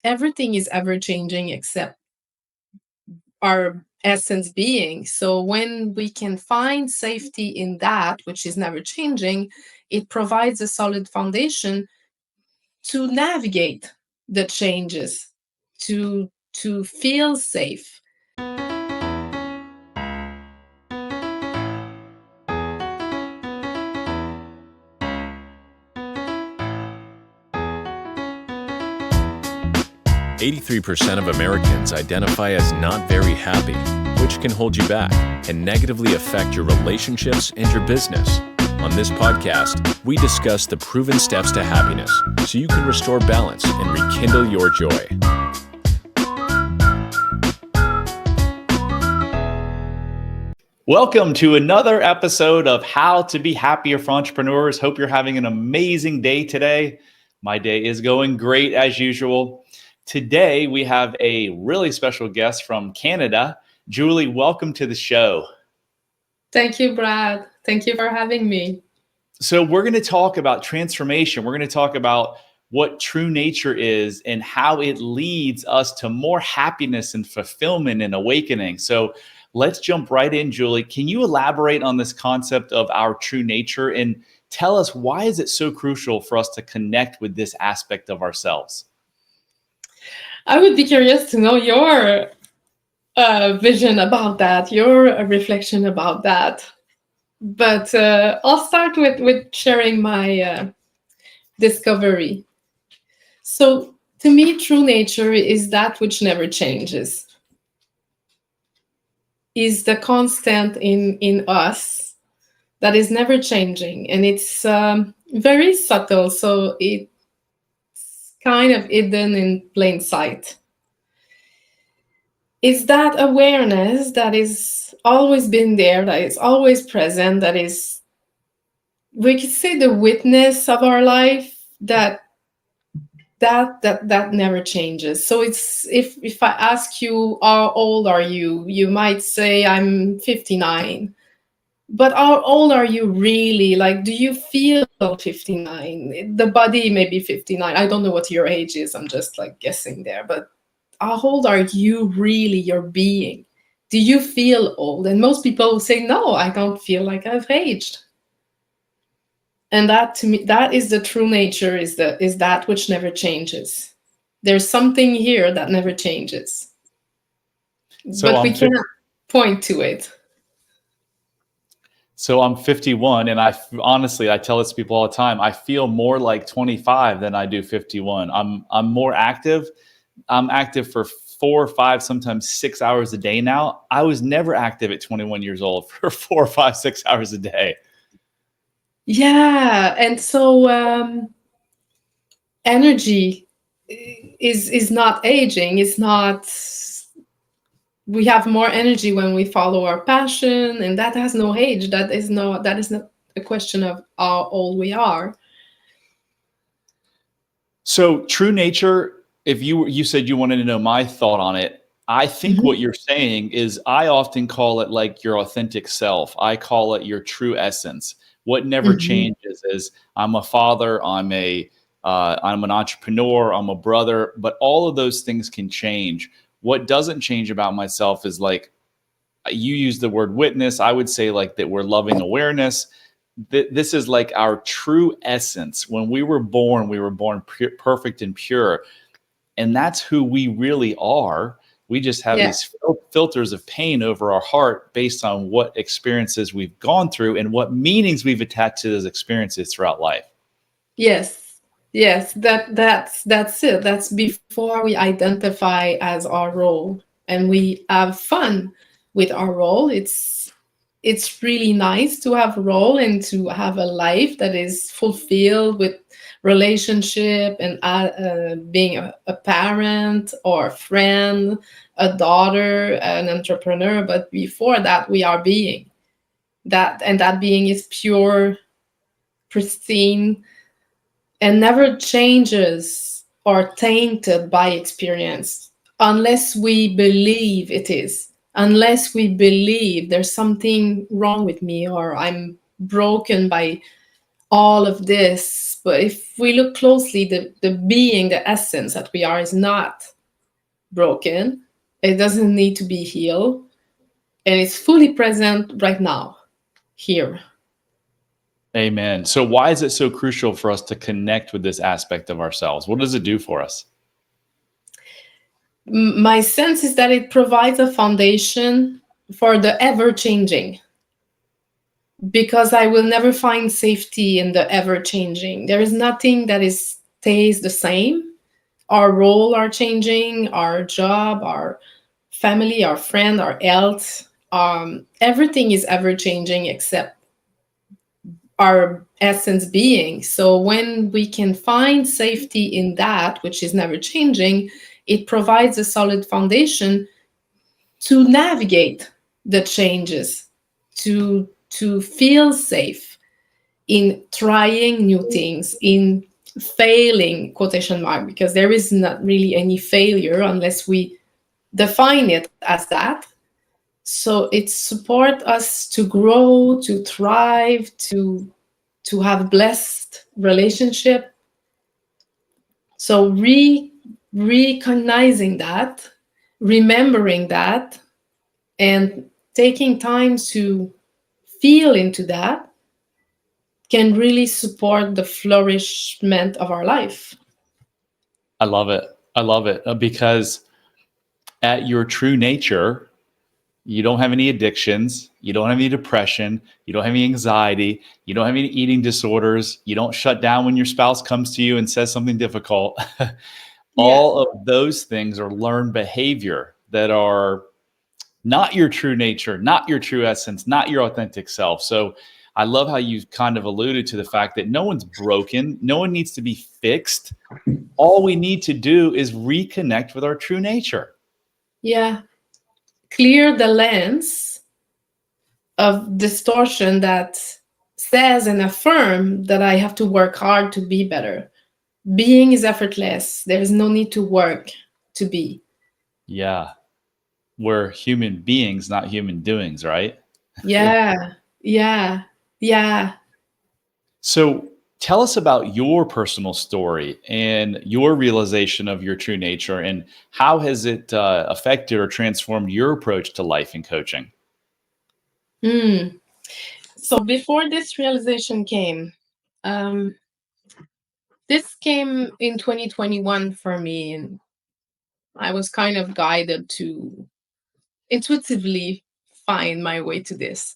everything is ever changing except our essence being. So when we can find safety in that, which is never changing, it provides a solid foundation to navigate the changes, to feel safe. 83% of Americans identify as not very happy, which can hold you back and negatively affect your relationships and your business. On this podcast, we discuss the proven steps to happiness so you can restore balance and rekindle your joy. Welcome to another episode of How to Be Happier for Entrepreneurs. Hope you're having an amazing day today. My day is going great as usual. Today, we have a really special guest from Canada. Julie, welcome to the show. Thank you, Brad. Thank you for having me. So we're going to talk about transformation. We're going to talk about what true nature is and how it leads us to more happiness and fulfillment and awakening. So let's jump right in, Julie. Can you elaborate on this concept of our true nature and tell us why is it so crucial for us to connect with this aspect of ourselves? I would be curious to know your vision about that, your reflection about that. But I'll start with sharing my discovery. So to me, true nature is that which never changes, is the constant in us that is never changing. And it's very subtle, so it's kind of hidden in plain sight. Is that awareness that is always been there, that is always present, that is, we could say, the witness of our life, that never changes. So it's, if I ask you how old are you, you might say I'm 59. But how old are you really? Like, do you feel 59? The body may be 59. I don't know what your age is. I'm just like guessing there. But how old are you really, your being? Do you feel old? And most people will say, no, I don't feel like I've aged. And that, to me, that is the true nature, is that which never changes. There's something here that never changes. So but we can't point to it. So I'm 51, and honestly, I tell this to people all the time, I feel more like 25 than I do 51. I'm more active. I'm active for 4 or 5, sometimes 6 hours a day now. I was never active at 21 years old for 4 or 5, 6 hours a day. Yeah, and so energy is not aging. It's not. We have more energy when we follow our passion, and that has no age. That is not a question of how old we are. So true nature, if you said you wanted to know my thought on it, I think what you're saying is, I often call it like your authentic self. I call it your true essence. What never changes is, I'm a father, I'm an entrepreneur, I'm a brother, but all of those things can change. What doesn't change about myself is, like, you use the word witness. I would say like that we're loving awareness. This is like our true essence. When we were born perfect and pure. And that's who we really are. We just have these filters of pain over our heart based on what experiences we've gone through and what meanings we've attached to those experiences throughout life. Yes, that's it. That's before we identify as our role and we have fun with our role. It's really nice to have a role and to have a life that is fulfilled with relationship and being a parent or a friend, a daughter, an entrepreneur. But before that, we are being that, and that being is pure, pristine, and never changes or tainted by experience, unless we believe it is. Unless we believe there's something wrong with me, or I'm broken by all of this but if we look closely, the being, the essence that we are is not broken. It doesn't need to be healed. And it's fully present right now, here. Amen. So why is it so crucial for us to connect with this aspect of ourselves? What does it do for us? My sense is that it provides a foundation for the ever changing, because I will never find safety in the ever changing. There is nothing that is stays the same. Our role are changing, our job, our family, our friend, our health. Everything is ever changing except our essence being. So when we can find safety in that, which is never changing, it provides a solid foundation to navigate the changes, to feel safe in trying new things, in failing, quotation mark, because there is not really any failure unless we define it as that. So it supports us to grow, to thrive, to have blessed relationship. So recognizing that, remembering that, and taking time to feel into that can really support the flourishment of our life. I love it. I love it because at your true nature, you don't have any addictions, you don't have any depression, you don't have any anxiety, you don't have any eating disorders, you don't shut down when your spouse comes to you and says something difficult. Yes. All of those things are learned behavior that are not your true nature, not your true essence, not your authentic self. So I love how you kind of alluded to the fact that no one's broken, no one needs to be fixed. All we need to do is reconnect with our true nature. Yeah. Clear the lens of distortion that says and affirm that I have to work hard to be better. Being is effortless. There is no need to work to be. Yeah. We're human beings, not human doings, right? Yeah. Yeah. Yeah. So tell us about your personal story and your realization of your true nature, and how has it affected or transformed your approach to life and coaching? Mm. So before this realization came, um, this came in 2021 for me, and I was kind of guided to intuitively find my way to this.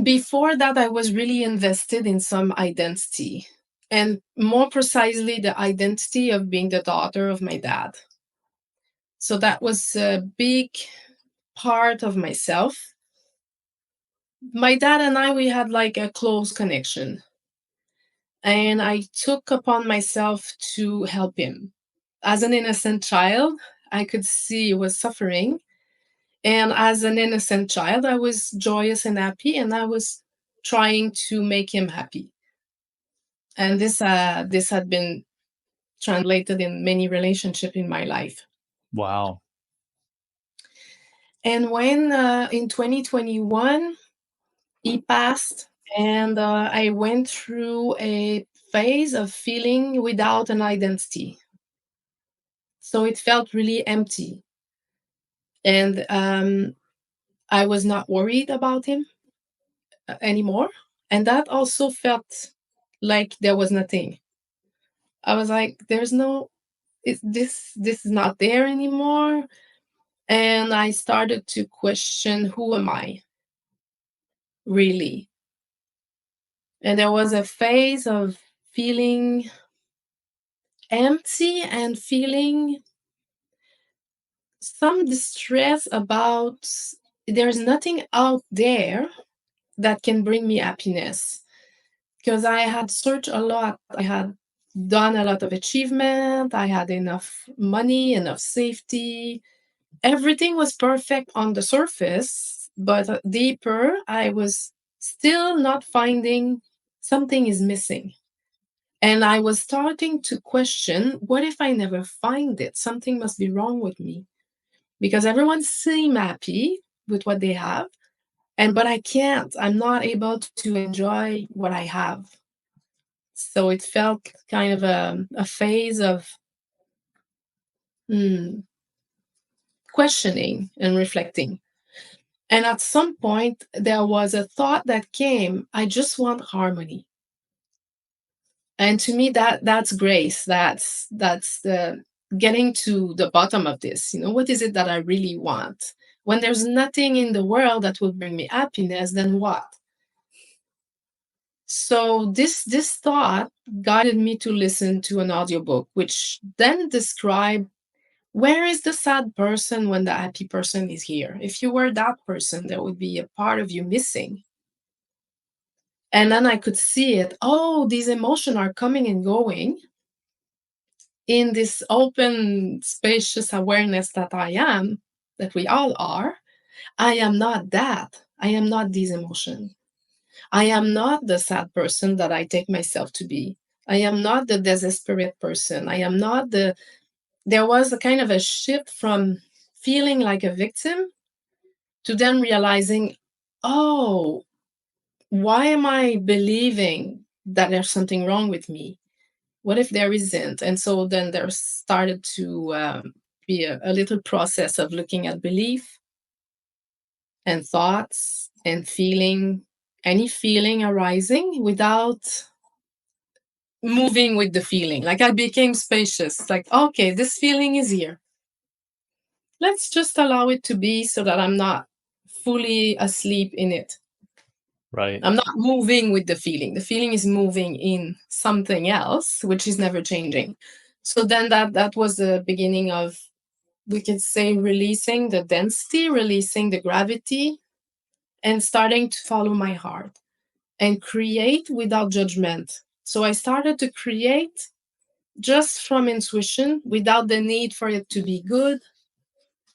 Before that, I was really invested in some identity, and more precisely, the identity of being the daughter of my dad. So that was a big part of myself. My dad and I, we had like a close connection, and I took upon myself to help him. As an innocent child, I could see he was suffering. And as an innocent child, I was joyous and happy, and I was trying to make him happy. And this had been translated in many relationships in my life. Wow. And when in 2021 he passed, and I went through a phase of feeling without an identity. So it felt really empty, and I was not worried about him anymore. And that also felt like there was nothing. I was like, there's no, this is not there anymore. And I started to question, who am I really? And there was a phase of feeling empty and feeling some distress about there's nothing out there that can bring me happiness, because I had searched a lot. I had done a lot of achievement. I had enough money, enough safety. Everything was perfect on the surface, but deeper, I was still not finding, something is missing. And I was starting to question, what if I never find it? Something must be wrong with me, because everyone seemed happy with what they have. And but I can't. I'm not able to enjoy what I have. So it felt kind of a phase of hmm, questioning and reflecting. And at some point, there was a thought that came, I just want harmony. And to me, that's grace. That's the getting to the bottom of this. What is it that I really want? When there's nothing in the world that will bring me happiness, then what? So this thought guided me to listen to an audiobook, which then described where is the sad person when the happy person is here. If you were that person, there would be a part of you missing. And then I could see it. Oh, these emotions are coming and going in this open, spacious awareness that I am, that we all are. I am not that. I am not these emotions. I am not the sad person that I take myself to be. I am not the desperate person. I am not the. There was a kind of a shift from feeling like a victim to then realizing, oh, why am I believing that there's something wrong with me? What if there isn't? And so then there started to be a little process of looking at belief and thoughts and feeling, any feeling arising without moving with the feeling. Like I became spacious, like, okay, this feeling is here. Let's just allow it to be so that I'm not fully asleep in it. Right. I'm not moving with the feeling. The feeling is moving in something else, which is never changing. So then that was the beginning of, we could say, releasing the density, releasing the gravity, and starting to follow my heart and create without judgment. So I started to create just from intuition, without the need for it to be good,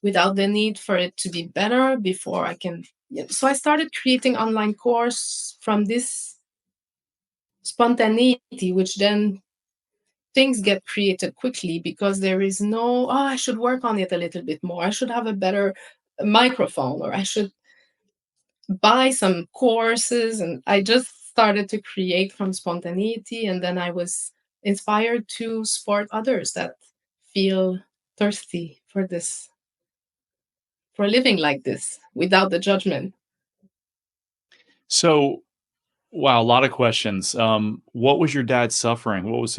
without the need for it to be better before I can. So I started creating online course from this spontaneity, which then things get created quickly because there is no, oh, I should work on it a little bit more. I should have a better microphone, or I should buy some courses. And I just started to create from spontaneity. And then I was inspired to support others that feel thirsty for this, for living like this without the judgment. So, wow, a lot of questions. What was your dad suffering? What was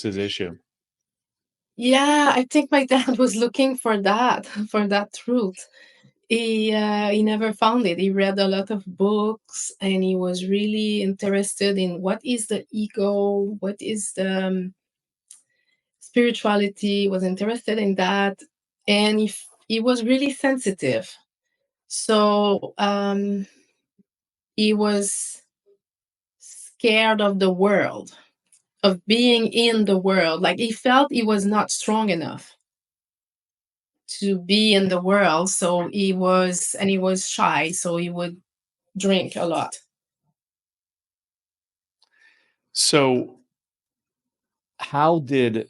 his issue? Yeah, I think my dad was looking for that, for that truth. He never found it. He read a lot of books, and he was really interested in what is the ego, what is the spirituality. He was interested in that, and he was really sensitive. So he was scared of the world, of being in the world. Like he felt he was not strong enough to be in the world. So he was shy. So he would drink a lot. So, how did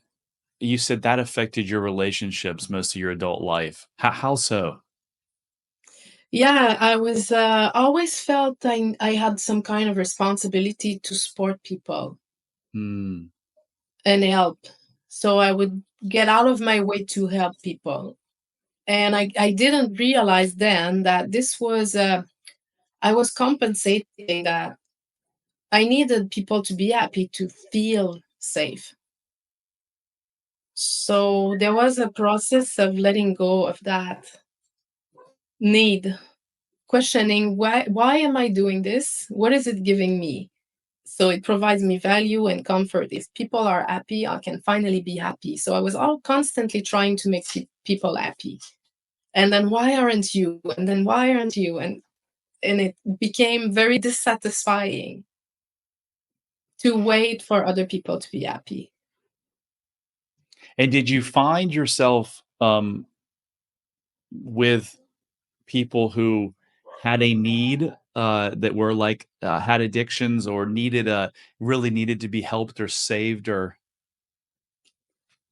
you said that affected your relationships most of your adult life? How so? Yeah, I was always felt I had some kind of responsibility to support people Hmm. and help. So I would get out of my way to help people. And I didn't realize then that this was, I was compensating that I needed people to be happy to feel safe. So there was a process of letting go of that need, questioning why am I doing this? What is it giving me? So it provides me value and comfort. If people are happy, I can finally be happy. So I was all constantly trying to make people happy. And then why aren't you? And then why aren't you? And it became very dissatisfying to wait for other people to be happy. And did you find yourself with people who had a need that were like had addictions or needed really needed to be helped or saved or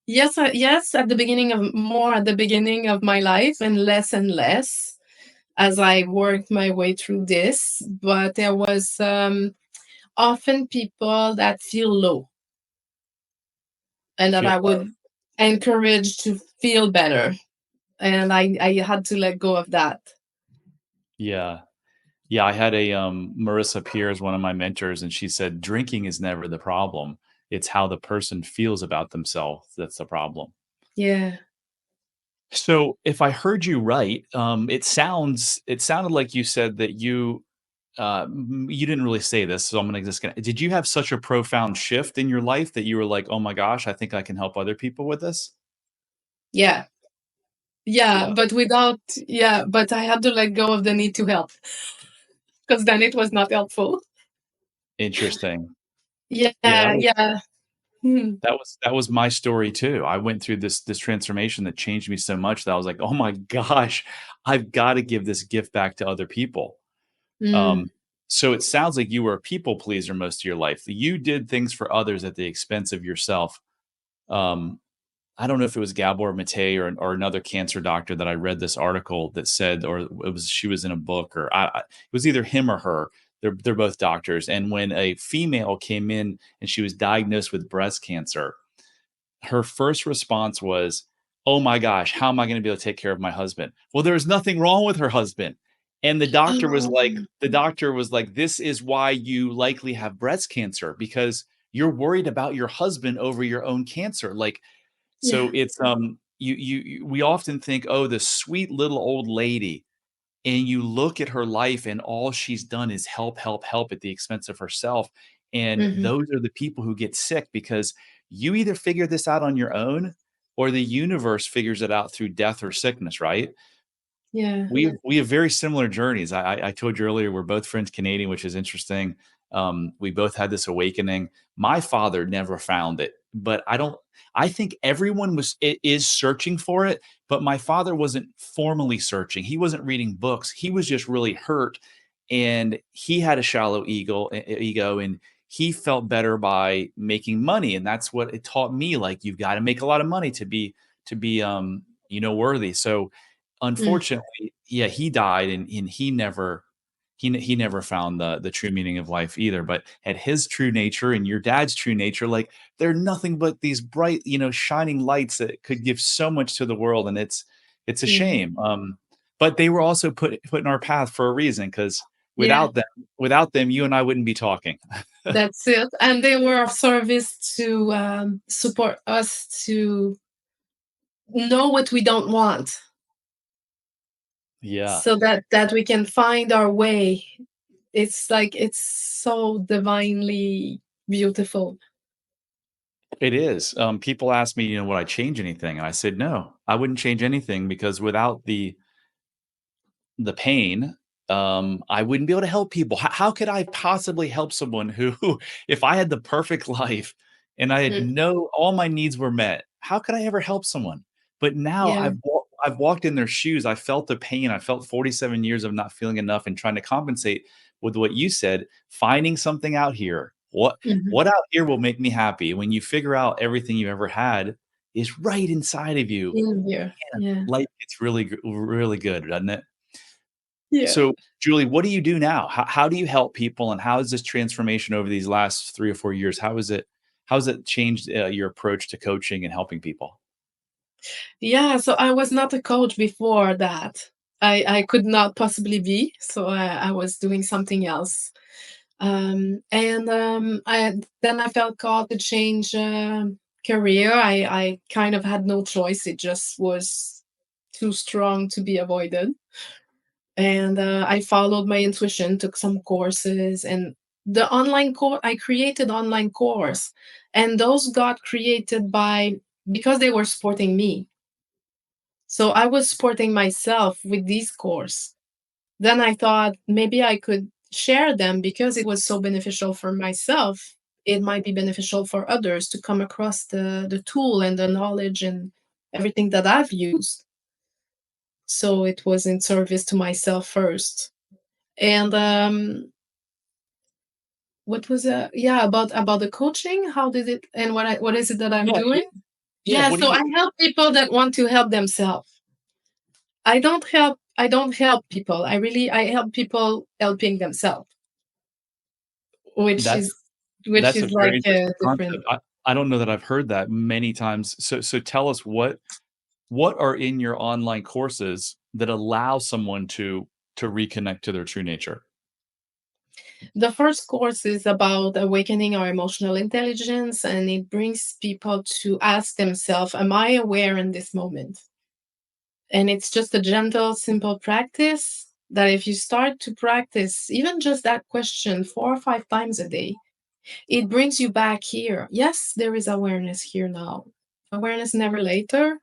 Yes, yes, at the beginning of my life, and less and less. as I worked my way through this. But there was often people that feel low and that Feel I would encourage to feel better. And I had to let go of that. yeah. Yeah, I had a Marissa Peer is one of my mentors, and she said drinking is never the problem. It's how the person feels about themselves that's the problem. Yeah. So, if I heard you right, it sounded like you said that you didn't really say this, so I'm gonna just gonna. Did you have such a profound shift in your life that you were like, oh my gosh, I think I can help other people with this? Yeah. Yeah. Yeah, But I had to let go of the need to help because then it was not helpful. interesting. Yeah. Yeah, Yeah. Hmm. that was my story too. I went through this transformation that changed me so much that I was like, oh my gosh, I've got to give this gift back to other people. Mm. Um, so it sounds like you were a people pleaser most of your life. You did things for others at the expense of yourself. Um, I don't know if it was Gabor Mate or another cancer doctor that I read this article that said, or it was she was in a book, or it was either him or her. They're both doctors, and when a female came in and she was diagnosed with breast cancer, her first response was, "Oh my gosh, how am I going to be able to take care of my husband?" Well, there was nothing wrong with her husband. And Oh. the doctor was like, "This is why you likely have breast cancer because you're worried about your husband over your own cancer." Like, so Yeah. it's we often think, "Oh, the sweet little old lady." And you look at her life and all she's done is help, help, help at the expense of herself. And Hmm. those are the people who get sick because you either figure this out on your own or the universe figures it out through death or sickness, right? Yeah. We have very similar journeys. I told you earlier we're both French Canadian, which is interesting. We both had this awakening. My father never found it, but I don't. I think everyone is searching for it, but my father wasn't formally searching. He wasn't reading books. He was just really hurt, and he had a shallow ego, and he felt better by making money, and that's what it taught me. Like you've got to make a lot of money to be worthy. So Mm. unfortunately, yeah, he died and he never found the true meaning of life either. But at his true nature and your dad's true nature, like they're nothing but these bright, shining lights that could give so much to the world. And it's a Yeah. shame. But they were also put in our path for a reason because Yeah. without them, you and I wouldn't be talking. That's it. And they were of service to support us to know what we don't want, Yeah. so that we can find our way. It's like it's so divinely beautiful. It is. People ask me, would I change anything? And I said, no, I wouldn't change anything because without the pain, I wouldn't be able to help people. How could I possibly help someone who, if I had the perfect life and I had Mm. no all my needs were met, how could I ever help someone? But now Yeah. I've walked in their shoes. I felt the pain. I felt 47 years of not feeling enough and trying to compensate with what you said, finding something out here. What Mhm. what out here will make me happy? When you figure out everything you ever had is right inside of you, In here. man, Yeah. life gets really good, doesn't it? Yeah. So, Julie, what do you do now? How do you help people, and how is this transformation over these last 3 or 4 years? How has it changed your approach to coaching and helping people? Yeah, so I was not a coach before that. I could not possibly be, so I was doing something else. I felt called to change career. I kind of had no choice. It just was too strong to be avoided. And I followed my intuition, took some courses, and the online course I created online course, and those got created by because they were supporting me. So I was supporting myself with these course. Then I thought maybe I could share them because it was so beneficial for myself. It might be beneficial for others to come across the tool and the knowledge and everything that I've used. So it was in service to myself first. And what was yeah, about the coaching? How did it and what is it that I'm Yeah, doing? yeah. Yeah, What do so you? I help people that want to help themselves. I don't help I don't help people. I help people helping themselves, which That's is which that's a is very like a interesting different. concept. I don't know that I've heard that many times. So tell us what are in your online courses that allow someone to reconnect to their true nature? The first course is about awakening our emotional intelligence, and it brings people to ask themselves, am I aware in this moment? And it's just a gentle, simple practice that if you start to practice even just that question 4 or 5 times a day, it brings you back here. Yes, there is awareness here now. Awareness never later.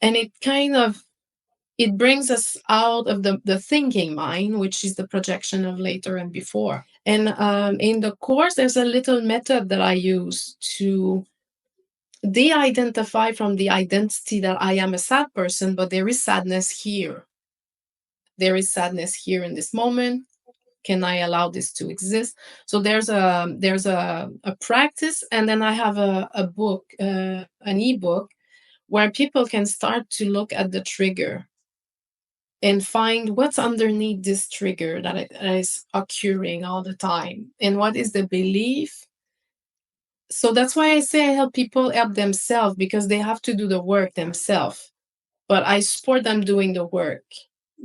And it brings us out of the thinking mind, which is the projection of later and before. And in the course, there's a little method that I use to de-identify from the identity that I am a sad person, but there is sadness here. There is sadness here in this moment. Can I allow this to exist? So there's a practice, and then I have a book, an ebook, where people can start to look at the trigger and find what's underneath this trigger that is occurring all the time, and what is the belief. So that's why I say I help people help themselves, because they have to do the work themselves, but I support them doing the work.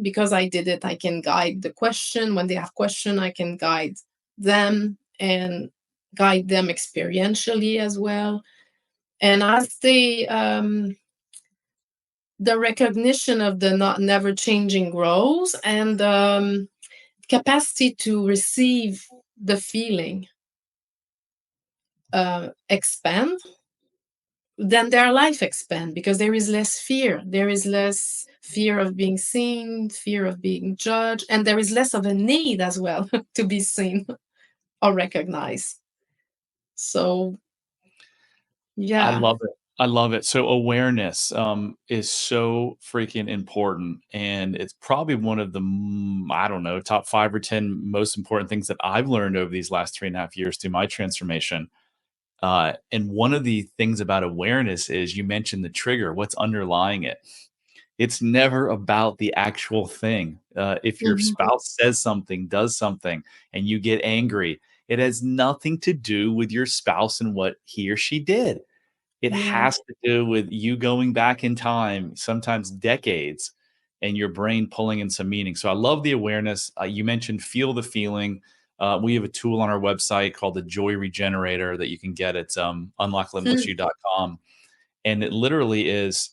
Because I did it, I can guide the question. When they have question, I can guide them and guide them experientially as well. And as the recognition of the not never changing grows, and capacity to receive the feeling expand, then their life expand, because there is less fear. There is less fear of being seen, fear of being judged, and there is less of a need as well to be seen or recognized. So I yeah. love it. I love it. So awareness is so freaking important, and it's probably one of the I don't know, top 5 or 10 most important things that I've learned over these last 3.5 years through my transformation. And one of the things about awareness is you mentioned the trigger, what's underlying it. It's never about the actual thing. If your Mhm. spouse says something, does something, and you get angry, it has nothing to do with your spouse and what he or she did. It Yeah. has to do with you going back in time, sometimes decades, and your brain pulling in some meaning. So I love the awareness. You mentioned feel the feeling. We have a tool on our website called the Joy Regenerator that you can get at Mm. unlocklimitlessyou.com. And it literally is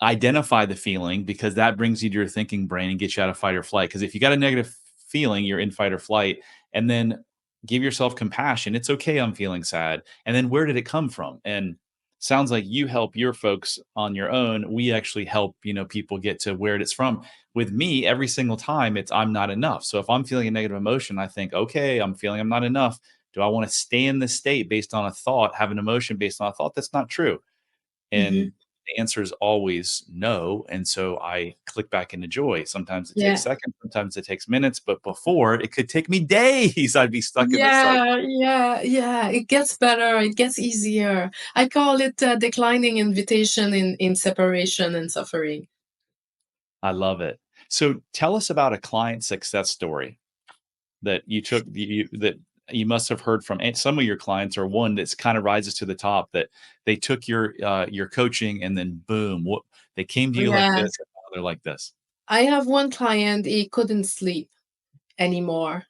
identify the feeling, because that brings you to your thinking brain and gets you out of fight or flight. Because if you got a negative feeling, you're in fight or flight. And then give yourself compassion. It's okay, I'm feeling sad. And then where did it come from? And sounds like you help your folks on your own. We actually help, people get to where it's from. With me, every single time it's I'm not enough. So if I'm feeling a negative emotion, I think, okay, I'm feeling I'm not enough. Do I want to stay in this state based on a thought, have an emotion based on a thought? That's not true. Mhm. And the answer is always no. And so I click back into joy. Sometimes it takes Yeah. seconds, sometimes it takes minutes, but before it could take me days. I'd be stuck in this cycle. Yeah, yeah, yeah. It gets better. It gets easier. I call it declining invitation in separation and suffering. I love it. So tell us about a client success story that you took that you must have heard from, and some of your clients, or one that's kind of rises to the top, that they took your coaching and then boom, what they came to you like Yeah. this, and now they're like this. I have one client, he couldn't sleep anymore.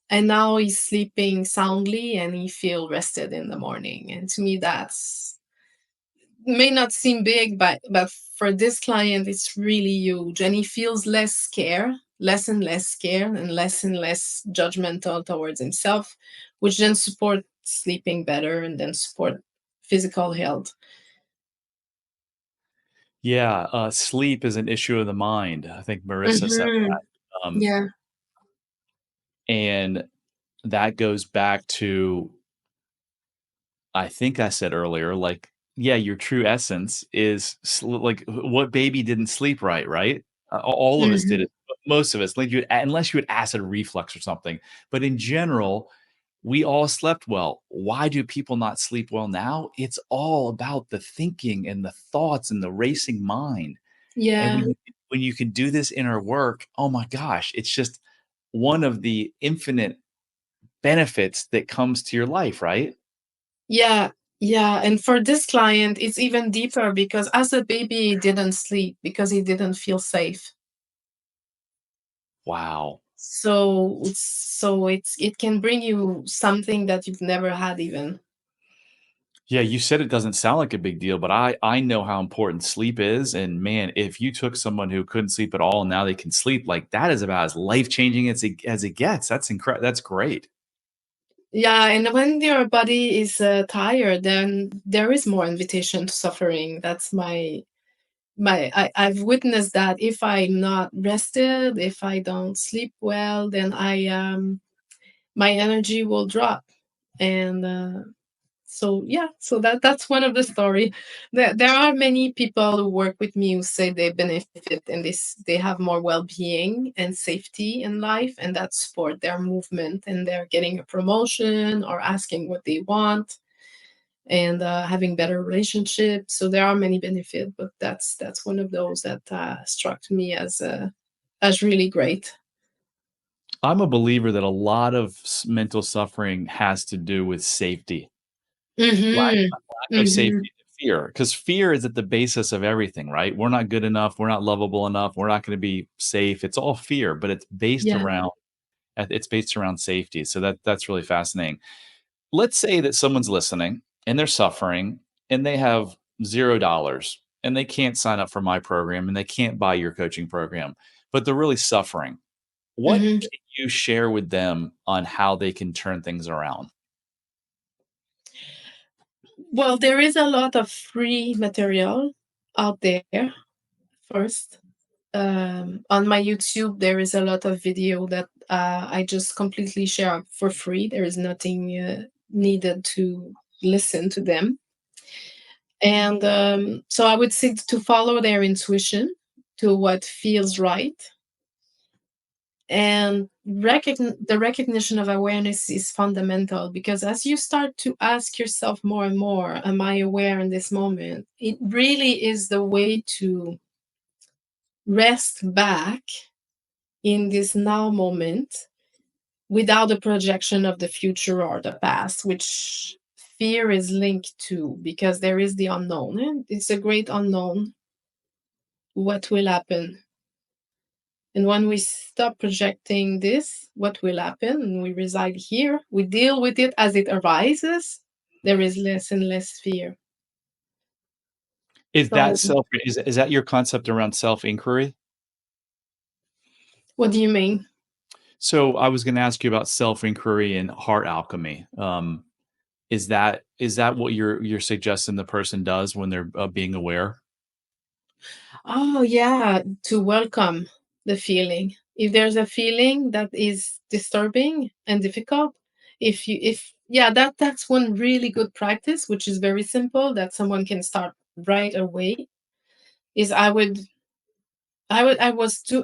And now he's sleeping soundly and he feel rested in the morning. And to me, that's may not seem big, but for this client, it's really huge. And he feels less scared, less and less scared, and less judgmental towards himself, which then support sleeping better and then support physical health. Yeah, sleep is an issue of the mind. I think Marissa said Hmm. that. Yeah. And that goes back to, I think I said earlier, like, yeah, your true essence is like what baby didn't sleep right, right? All of us did Hmm. it. Most of us, like unless you had acid reflux or something. But in general, we all slept well. Why do people not sleep well now? It's all about the thinking and the thoughts and the racing mind. And Yeah. when you can do this inner work, oh my gosh, it's just one of the infinite benefits that comes to your life, right? Yeah, yeah. And for this client, it's even deeper because as a baby, he didn't sleep because he didn't feel safe. Wow. So it can bring you something that you've never had even. Yeah, you said it doesn't sound like a big deal, but I know how important sleep is, and man, if you took someone who couldn't sleep at all and now they can sleep, like that is about as life-changing as it gets. That's great. Yeah, and when your body is tired, then there is more invitation to suffering. That's I've witnessed that if I'm not rested, if I don't sleep well, then I my energy will drop. And so yeah, so that's one of the story. There are many people who work with me who say they benefit and they have more well-being and safety in life, and that support their movement, and they're getting a promotion or asking what they want, and having better relationships. So there are many benefits, but that's one of those that struck me as really great. I'm a believer that a lot of mental suffering has to do with safety. Lack Mm-hmm. lack of Mm-hmm. safety and fear, because fear is at the basis of everything, right? We're not good enough, we're not lovable enough, we're not gonna be safe. It's all fear, but Yeah. it's based around safety. So that's really fascinating. Let's say that someone's listening and they're suffering and they have $0 and they can't sign up for my program and they can't buy your coaching program, but they're really suffering. What Mm-hmm. can you share with them on how they can turn things around? Well, there is a lot of free material out there first. On my YouTube, there is a lot of video that I just completely share for free. There is nothing needed to listen to them. And so I would say to follow their intuition to what feels right. And the recognition of awareness is fundamental because as you start to ask yourself more and more, am I aware in this moment? It really is the way to rest back in this now moment without the projection of the future or the past, which fear is linked to because there is the unknown. And it's a great unknown. What will happen? And when we stop projecting this, what will happen? And we reside here, we deal with it as it arises, there is less and less fear. So, Is that your concept around self-inquiry? what do you mean? So I was gonna ask you about self-inquiry and heart alchemy. Is that what you're suggesting the person does when they're, being aware? Oh, yeah, to welcome the feeling. If there's a feeling that is disturbing and difficult, yeah, that's one really good practice, which is very simple that someone can start right away. Is I was too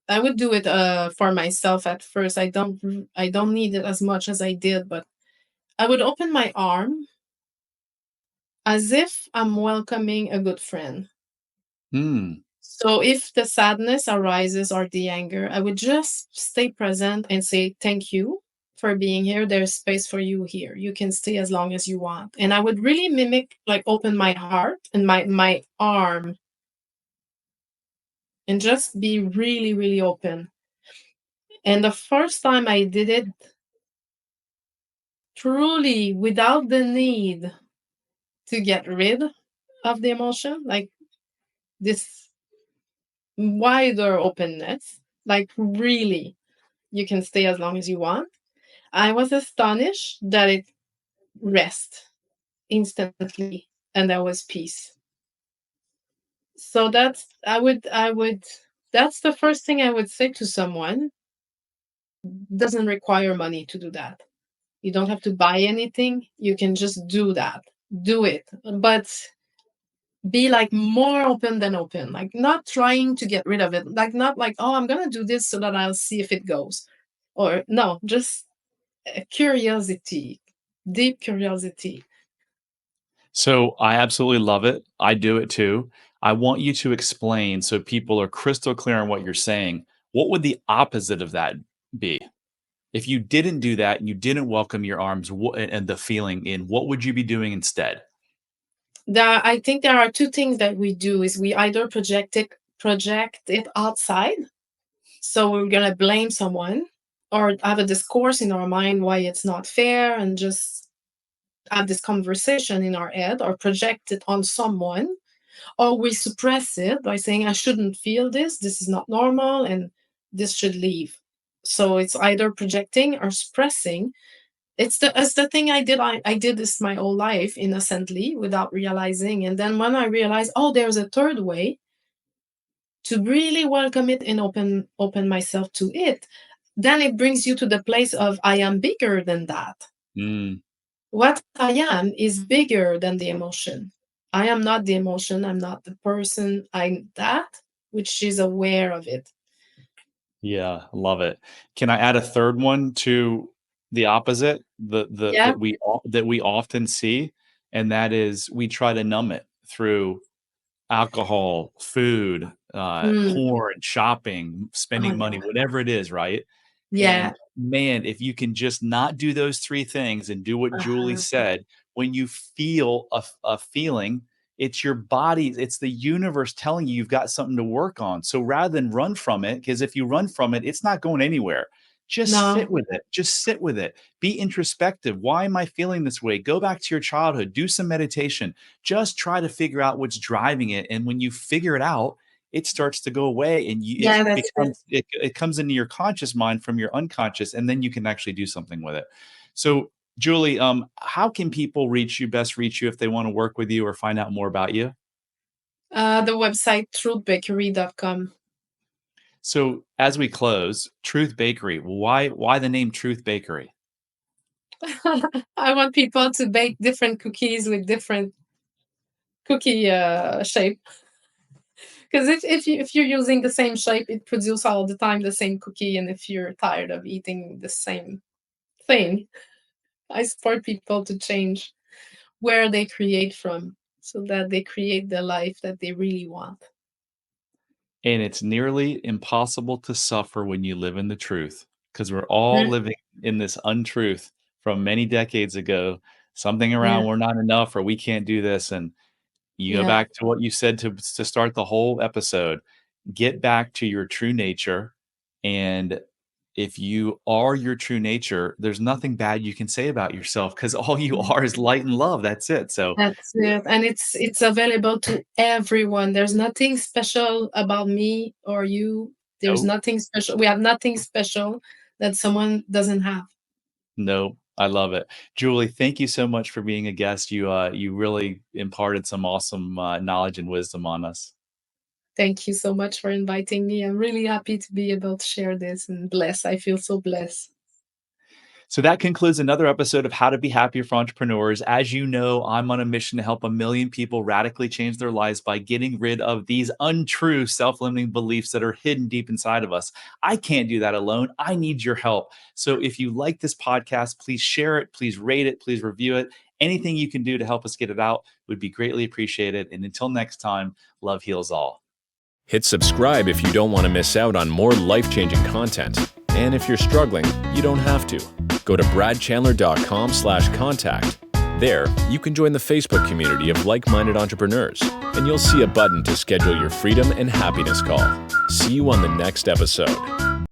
I would do it for myself at first. I don't need it as much as I did, but I would open my arm as if I'm welcoming a good friend. Hmm. So if the sadness arises or the anger, I would just stay present and say thank you for being here. There's space for you here. You can stay as long as you want. And I would really mimic, like open my heart and my arm and just be really, really open. And the first time I did it, truly without the need to get rid of the emotion, like this wider openness, like really, you can stay as long as you want. I was astonished that it rest instantly and there was peace. So that's the first thing I would say to someone. Doesn't require money to do that. You don't have to buy anything. You can just do that. Do it. But be like more open than open, like not trying to get rid of it, like not like, oh, I'm gonna do this so that I'll see if it goes, or no, just curiosity, deep curiosity. So I absolutely love it. I do it too. I want you to explain so people are crystal clear on what you're saying. What would the opposite of that be? If you didn't do that and you didn't welcome your arms and the feeling in, what would you be doing instead? I think there are two things that we do is we either project it outside. So we're gonna blame someone or have a discourse in our mind why it's not fair and just have this conversation in our head or project it on someone, or we suppress it by saying, I shouldn't feel this, this is not normal, and this should leave. So it's either projecting or suppressing. It's the thing I did. I did this my whole life innocently without realizing. And then when I realized, oh, there's a third way to really welcome it and open myself to it, then it brings you to the place of I am bigger than that. Mm, What I am is bigger than the emotion. I am not the emotion. I'm not the person. I'm that which is aware of it. yeah, love it. Can I add a third one to the opposite, Yeah. that we often see, and that is we try to numb it through alcohol, food, Mm. porn, shopping, Oh, spending money, yeah. whatever it is, right? Yeah. And man, if you can just not do those 3 things and do what Julie Uh-huh. said, when you feel a feeling, it's your body, it's the universe telling you you've got something to work on. So rather than run from it, because if you run from it, it's not going anywhere. Just sit No. with it. Just sit with it. Be introspective. Why am I feeling this way? Go back to your childhood. Do some meditation. Just try to figure out what's driving it. And when you figure it out, it starts to go away and it Yeah, that's it. becomes it comes into your conscious mind from your unconscious, and then you can actually do something with it. So Julie, how can people reach you if they want to work with you or find out more about you? The website truthbakery.com. So as we close, Truth Bakery. Why the name Truth Bakery? I want people to bake different cookies with different cookie shape. Because if you're using the same shape, it produces all the time the same cookie. And if you're tired of eating the same thing, I support people to change where they create from so that they create the life that they really want. And it's nearly impossible to suffer when you live in the truth, because we're all Yeah. living in this untruth from many decades ago. Something around Yeah. we're not enough or we can't do this. And you go Yeah. back to what you said to start the whole episode. Get back to your true nature. And if you are your true nature, there's nothing bad you can say about yourself because all you are is light and love. That's it. So, That's it. And it's available to everyone. There's nothing special about me or you. There's no, nothing special. We have nothing special that someone doesn't have. no, I love it. Julie, thank you so much for being a guest. You really imparted some awesome knowledge and wisdom on us. Thank you so much for inviting me. I'm really happy to be able to share this and blessed. I feel so blessed. So that concludes another episode of How to Be Happier for Entrepreneurs. As you know, I'm on a mission to help 1 million people radically change their lives by getting rid of these untrue self-limiting beliefs that are hidden deep inside of us. I can't do that alone. I need your help. So if you like this podcast, please share it, please rate it, please review it. Anything you can do to help us get it out would be greatly appreciated. And until next time, love heals all. Hit subscribe if you don't want to miss out on more life-changing content. And if you're struggling, you don't have to. Go to bradchandler.com/contact. There, you can join the Facebook community of like-minded entrepreneurs, and you'll see a button to schedule your freedom and happiness call. See you on the next episode.